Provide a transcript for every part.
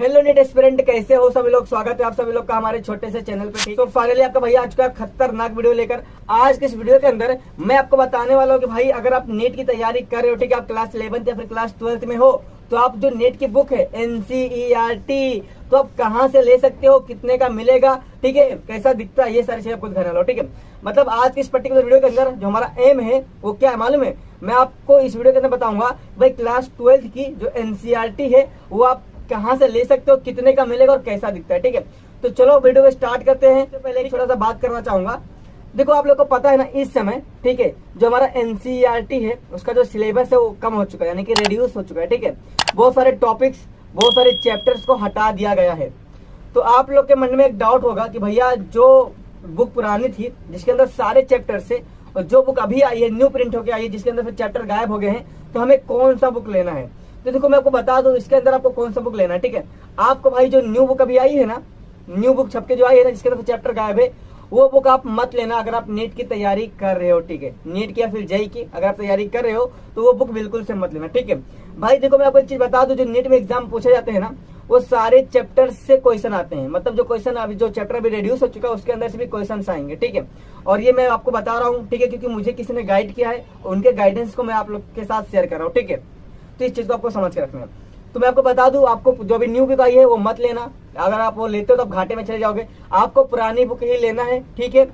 Hello NEET aspirant, कैसे हो सभी लोग। स्वागत है आप सभी लोग का हमारे छोटे से चैनल पे। तो फाइनली आपका भैया आज का खतरनाक वीडियो लेकर आज के इस वीडियो के अंदर मैं आपको बताने वाला हूँ कि भाई अगर आप नीट की तैयारी कर रहे हो, ठीक है, आप क्लास 11th या फिर क्लास 12th में हो, तो आप जो नीट की बुक है NCERT, तो आप कहाँ से ले सकते हो, कितने का मिलेगा, ठीक है, कैसा दिखता है, ये सारी चीजें आपको दिखाने वाला हूँ। ठीक है, मतलब आज के इस पर्टिकुलर वीडियो के अंदर जो हमारा एम है वो क्या है मालूम है, मैं आपको इस वीडियो के अंदर बताऊंगा भाई क्लास 12th की जो NCERT है वो आप कहाँ से ले सकते हो, कितने का मिलेगा और कैसा दिखता है। ठीक है, तो चलो वीडियो को स्टार्ट करते हैं। तो पहले एक छोटा सा बात करना चाहूंगा। देखो आप लोग को पता है ना, इस समय ठीक है जो हमारा NCERT है उसका जो सिलेबस है वो कम हो चुका है, यानी कि रिड्यूस हो चुका है। ठीक है, बहुत सारे टॉपिक्स, बहुत सारे चैप्टर्स को हटा दिया गया है। तो आप लोग के मन में एक डाउट होगा कि भैया जो बुक पुरानी थी जिसके अंदर सारे चैप्टर से, और जो बुक अभी आई है न्यू प्रिंट होकर आई है जिसके अंदर फिर चैप्टर गायब हो गए हैं, तो हमें कौन सा बुक लेना है। तो देखो मैं आपको बता दूं इसके अंदर आपको कौन सा बुक लेना है। ठीक है, आपको भाई जो न्यू बुक अभी आई है ना, न्यू बुक छपके जो आई है ना जिसके अंदर चैप्टर गायब है, वो बुक आप मत लेना अगर आप नीट की तैयारी कर रहे हो। ठीक है, नीट की या फिर जेईई की अगर आप तैयारी कर रहे हो तो वो बुक बिल्कुल से मत लेना। ठीक है भाई, देखो मैं आपको एक चीज बता दूं, जो नीट में एग्जाम पूछे जाते हैं ना वो सारे चैप्टर से क्वेश्चन आते हैं। मतलब जो क्वेश्चन अभी जो चैप्टर अभी रिड्यूस हो चुका है उसके अंदर से भी क्वेश्चन आएंगे। ठीक है, और ये मैं आपको बता रहा हूँ, ठीक है, क्योंकि मुझे किसी ने गाइड किया है, उनके गाइडेंस को मैं आप लोग के साथ शेयर कर रहा हूँ। ठीक है, तो इस चीज को आपको समझ के रखना है। तो मैं आपको बता दूं, आपको जो भी न्यू बुक आई है वो मत लेना। अगर आप वो लेते हो तो आप घाटे में चले जाओगे। आपको पुरानी बुक ही लेना है। ठीक है,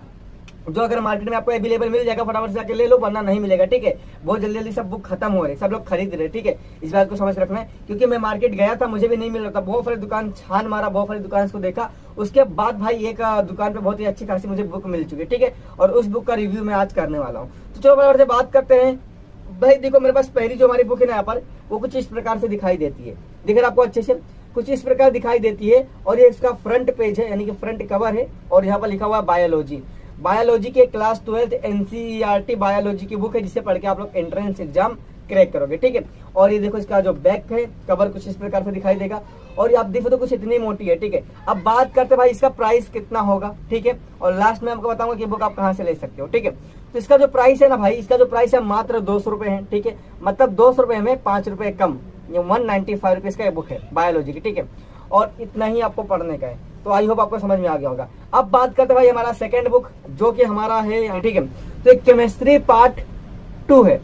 जो अगर मार्केट में आपको अवेलेबल मिल जाएगा फटाफट से आके ले लो, वरना नहीं मिलेगा। ठीक है, बहुत जल्दी जल्दी सब बुक खत्म हो रहे, सब लोग खरीद रहे। ठीक है, इस बात को समझ रखना है, क्योंकि मैं मार्केट गया था, मुझे भी नहीं मिल रहा था, बहुत सारी दुकान छान मारा, बहुत सारी दुकान को देखा, उसके बाद भाई एक दुकान पे बहुत ही अच्छी खासी मुझे बुक मिल चुकी है। ठीक है, और उस बुक का रिव्यू मैं आज करने वाला हूँ। तो चलो फटाफट से बात करते हैं। भाई देखो मेरे पास पहली जो हमारी बुक है ना यहाँ पर, वो कुछ इस प्रकार से दिखाई देती है। दिख रहा आपको अच्छे से, कुछ इस प्रकार दिखाई देती है। और ये इसका फ्रंट पेज है, यानी कि फ्रंट कवर है, और यहाँ पर लिखा हुआ है बायोलॉजी। बायोलॉजी के क्लास 12th NCERT बायोलॉजी की बुक है, जिसे पढ़ के आप लोग एंट्रेंस एग्जाम क्रैक करोगे। ठीक है, और ये देखो इसका जो बैक है कवर कुछ इस प्रकार से दिखाई देगा, और ये आप देखो तो कुछ इतनी मोटी है। ठीक है, अब बात करते हैं भाई इसका प्राइस कितना होगा। ठीक है, और लास्ट में आपको बताऊंगा कि बुक आप कहाँ से ले सकते हो। ठीक है, तो इसका जो प्राइस है ना भाई, इसका जो प्राइस है मात्र 200 रुपए है। ठीक है, मतलब 200 रुपए में 5 रुपए कम, ये 195 रुपीज का बुक है बायोलॉजी की। ठीक है, और इतना ही आपको पढ़ने का है। तो आई होप आपको समझ में आ गया होगा। अब बात करते हैं भाई हमारा सेकंड बुक, जो कि हमारा है, ठीक है, तो एक केमिस्ट्री पार्ट 2 है,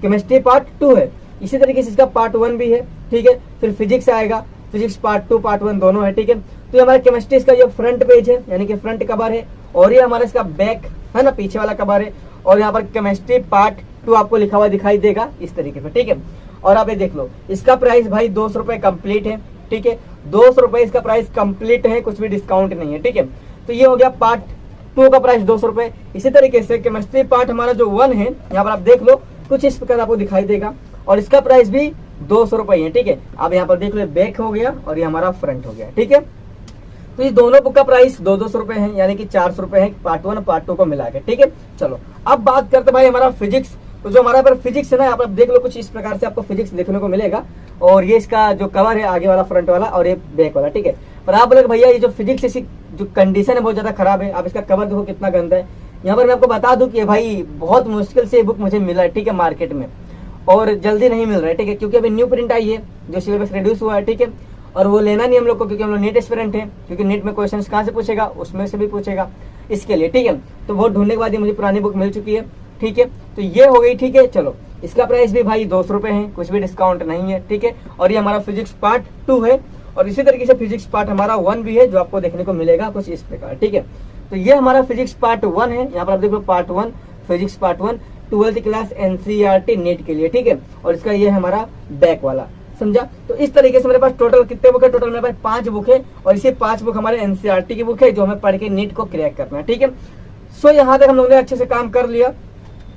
केमिस्ट्री पार्ट 2 है। इसी तरीके से इसका पार्ट 1 भी है। ठीक है, फिर फिजिक्स आएगा, फिजिक्स पार्ट 2 पार्ट 1 दोनों है। ठीक है, तो ये हमारा केमिस्ट्री इसका जो फ्रंट पेज है, यानी कि फ्रंट कवर है, और ये हमारा इसका बैक है ना, पीछे वाला कवर है, और यहाँ पर केमिस्ट्री पार्ट 2 आपको लिखा हुआ दिखाई देगा इस तरीके से। ठीक है, और आप ये देख लो, इसका प्राइस भाई 200 रुपए कंप्लीट है। ठीक है, 200 रुपए इसका प्राइस कंप्लीट है, कुछ भी डिस्काउंट नहीं है। ठीक है, तो ये हो गया पार्ट 2 का प्राइस 200 रुपए। इसी तरीके से केमिस्ट्री पार्ट हमारा जो 1 है, यहाँ पर आप देख लो कुछ इस प्रकार आपको दिखाई देगा, और इसका प्राइस भी 200 रुपए है। ठीक है, आप यहाँ पर देख लो बैक हो गया और ये हमारा फ्रंट हो गया। ठीक है, तो ये दोनों बुक का प्राइस 200 रुपए है, यानी कि 400 रुपए है पार्ट 1 और पार्ट 2 को मिला के। ठीक है, चलो अब बात करते भाई हमारा फिजिक्स। तो जो हमारा पर फिजिक्स है ना, यहाँ पर देख लो कुछ इस प्रकार से आपको फिजिक्स देखने को मिलेगा, और ये इसका जो कवर है आगे वाला फ्रंट वाला, और ये बैक वाला। ठीक है, पर आप बोले भैया ये जो फिजिक्स इसकी जो कंडीशन है बहुत ज्यादा खराब है, आप इसका कवर देखो कितना गंदा है। यहाँ पर मैं आपको बता दूं कि भाई बहुत मुश्किल से ये बुक मुझे मिला है। ठीक है, मार्केट में, और जल्दी नहीं मिल रहा है। ठीक है, क्योंकि अभी न्यू प्रिंट आई है, जो सिलेबस रिड्यूस हुआ है। ठीक है, और वो लेना नहीं हम लोग को, क्योंकि हम लोग नीट एस्पिरेंट है, क्योंकि नीट में क्वेश्चन कहाँ से पूछेगा, उसमें से भी पूछेगा, इसके लिए। ठीक है, तो बहुत ढूंढने के बाद ये मुझे पुरानी बुक मिल चुकी है। ठीक है, तो ये हो गई। ठीक है, चलो इसका प्राइस भी भाई 200 रुपए है, कुछ भी डिस्काउंट नहीं है। ठीक है, और ये हमारा फिजिक्स पार्ट 2 है, और इसी तरीके से फिजिक्स पार्ट हमारा 1 भी है, जो आपको देखने को मिलेगा कुछ इस प्रकार। ठीक है, तो ये हमारा फिजिक्स पार्ट 1 है, यहाँ पर आप देखो part 1 physics part 1 12th class NCERT NEET के लिए। ठीक है, और इसका ये हमारा बैक वाला, समझा। तो इस तरीके से मेरे पास टोटल कितने बुक है, टोटल मेरे पास 5 बुक है, और इसी 5 बुक हमारे NCERT की बुक है, जो हमें पढ़ के नीट को क्रैक करना है। ठीक है, सो यहाँ तक हम लोगों ने अच्छे से काम कर लिया।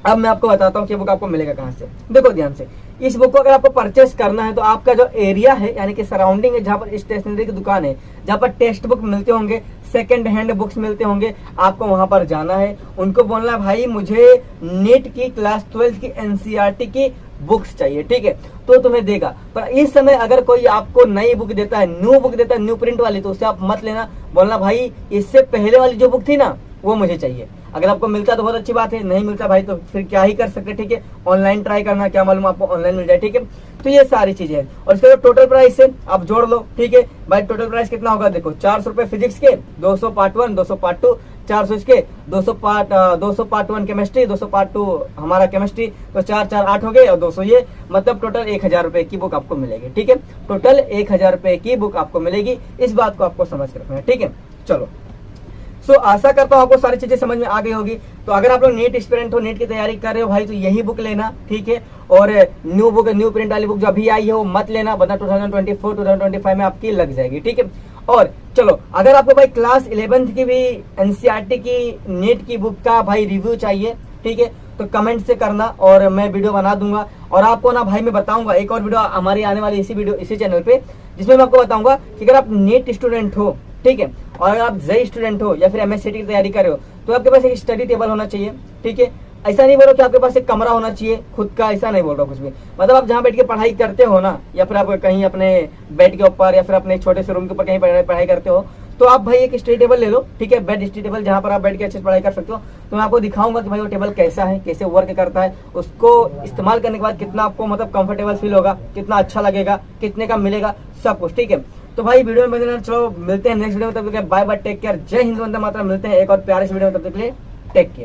अब मैं आपको बताता हूँ कि बुक आपको मिलेगा कहाँ से। देखो ध्यान से, इस बुक को अगर आपको परचेस करना है तो आपका जो एरिया है, यानी कि सराउंडिंग है, जहाँ पर स्टेशनरी की दुकान है, जहाँ पर टेक्स्ट बुक मिलते होंगे, सेकंड हैंड बुक्स मिलते होंगे, आपको वहां पर जाना है। उनको बोलना भाई मुझे नीट की क्लास 12th की NCERT की बुक्स चाहिए। ठीक है, तो तुम्हें देगा। पर इस समय अगर कोई आपको नई बुक देता है, न्यू बुक देता है, न्यू प्रिंट वाली, तो उससे आप मत लेना। बोलना भाई इससे पहले वाली जो बुक थी ना वो मुझे चाहिए। अगर आपको मिलता तो बहुत अच्छी बात है, नहीं मिलता भाई तो फिर क्या ही कर सकते, ठीक है। ऑनलाइन ट्राई करना, क्या मालूम आपको ऑनलाइन मिल जाए, ठीक है। तो ये सारी चीजें हैं। और इसका टोटल प्राइस है आप जोड़ लो, ठीक है भाई। टोटल प्राइस कितना होगा देखो, 400 रुपए फिजिक्स के, 200 पार्ट 1, 200 पार्ट 2, 400 इसके, 200 पार्ट 1 केमिस्ट्री, 200 पार्ट 2 हमारा केमिस्ट्री, तो 4 4 8 हो गए और 200 ये, मतलब टोटल 1000 रुपए की बुक आपको मिलेगी, ठीक है। टोटल 1000 रुपए की बुक आपको मिलेगी, इस बात को आपको समझ कर रखना है, ठीक है। चलो सो आशा करता हूँ आपको सारी चीजें समझ में आ गई होगी। तो अगर आप लोग नीट एस्पिरेंट हो, नीट की तैयारी कर रहे हो भाई, तो यही बुक लेना, ठीक है। और न्यू बुक, न्यू प्रिंट वाली बुक जो अभी आई है वो मत लेना, वरना 2024 2025 में आपकी लग जाएगी, ठीक है। और चलो अगर आपको भाई क्लास 11th की भी एनसीईआरटी की नीट की बुक का भाई रिव्यू चाहिए, ठीक है, तो कमेंट से करना और मैं वीडियो बना दूंगा। और आपको ना भाई मैं बताऊंगा, एक और वीडियो हमारी आने वाली इसी चैनल पे, जिसमें मैं आपको बताऊंगा कि अगर आप नीट स्टूडेंट हो, ठीक है, और अगर आप जेईई स्टूडेंट हो या फिर एमएससीटी की तैयारी कर रहे हो, तो आपके पास एक स्टडी टेबल होना चाहिए, ठीक है। ऐसा नहीं बोलो कि आपके पास एक कमरा होना चाहिए खुद का, ऐसा नहीं बोल रहा कुछ भी, मतलब आप जहाँ बैठ के पढ़ाई करते हो ना, या फिर आप कहीं अपने बेड के ऊपर या फिर अपने छोटे से रूम के ऊपर कहीं पढ़ाई करते हो, तो आप भाई एक स्टडी टेबल ले लो, ठीक है, बेड स्टडी टेबल, जहाँ पर आप बैठ के अच्छे से पढ़ाई कर सकते हो। तो मैं आपको दिखाऊंगा कि भाई वो टेबल कैसा है, कैसे वर्क करता है, उसको इस्तेमाल करने के बाद कितना आपको मतलब कंफर्टेबल फील होगा, कितना अच्छा लगेगा, कितने का मिलेगा, सब कुछ, ठीक है। तो भाई वीडियो में बने, चलो मिलते हैं नेक्स्ट वीडियो में, तब तक बाय बाय, टेक केयर, जय हिंद, वंदे मातरम। मिलते हैं एक और प्यारे से वीडियो में, तब तक के लिए टेक केयर।